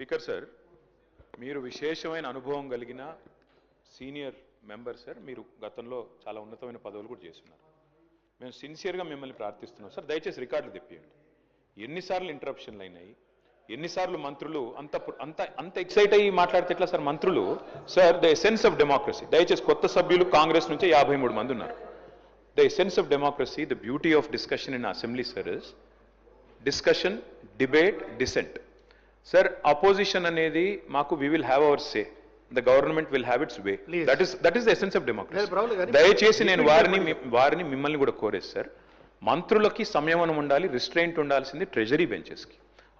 Speaker sir, మీరు విశేషమైన అనుభవం కలిగిన సీనియర్ మెంబర్ సార్. మీరు గతంలో చాలా ఉన్నతమైన పదవులు కూడా చేస్తున్నారు. మేము సిన్సియర్గా మిమ్మల్ని ప్రార్థిస్తున్నాం సార్, దయచేసి రికార్డులు తెప్పియండి. ఎన్నిసార్లు ఇంటరప్షన్లు అయినాయి, ఎన్నిసార్లు మంత్రులు అంత అంత అంత ఎక్సైట్ అయ్యి మాట్లాడితే ఎట్లా సార్ మంత్రులు? Sir, the essence of democracy, దయచేసి కొత్త సభ్యులు కాంగ్రెస్ నుంచి 53 మంది ఉన్నారు. The essence of democracy, the beauty of discussion in assembly sir is discussion, debate, dissent. Sir, opposition అనేది మాకు we will have our say, the government will have its way. That is the essence of democracy. దయచేసి నేను వారిని మిమ్మల్ని కూడా కోరేది sir, మంత్రులకి సంయమనం ఉండాలి, రిస్ట్రెయింట్ ఉండాల్సింది ట్రెజరీ బెంచెస్కి.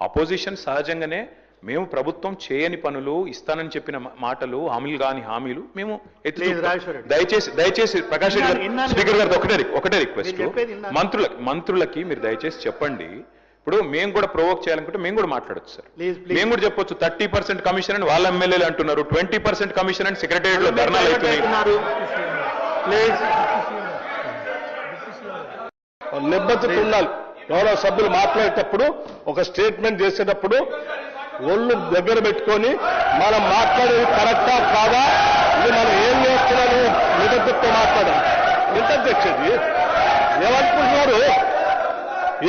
అపోజిషన్ సహజంగానే మేము ప్రభుత్వం చేయని పనులు, ఇస్తానని చెప్పిన మాటలు, హామీలు కాని హామీలు మేము దయచేసి ప్రకాష్ రెడ్డి గారు, స్పీకర్ గారు ఒకటే రిక్వెస్ట్, మంత్రులకి మీరు దయచేసి చెప్పండి. ఇప్పుడు మేము కూడా ప్రొవోక్ చేయాలనుకుంటే మేము కూడా మాట్లాడచ్చు సార్. మేము కూడా చెప్పొచ్చు 30% కమిషన్ అని వాళ్ళ ఎమ్మెల్యేలు అంటున్నారు, 20% కమిషన్ అని సెక్రటేరియట్ లో ధర్నాలు అవుతున్నాయి. నిబద్ధత ఉండాలి. గౌరవ సభ్యులు మాట్లాడేటప్పుడు, ఒక స్టేట్మెంట్ చేసేటప్పుడు ఒళ్ళు దగ్గర పెట్టుకొని మనం మాట్లాడేది కరెక్టా కాదా, ఇది మనం ఏం చేస్తున్నాము నిబద్ధతతో మాట్లాడాలి. ఎంత అధ్యక్షుడు ఏమనుకుంటున్నారు?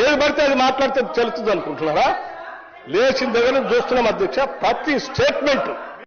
ఏది పడితే అది మాట్లాడితే చెల్లుతుంది అనుకుంటున్నారా? లేచిన దగ్గర చూస్తున్నాం అధ్యక్ష, ప్రతి స్టేట్మెంట్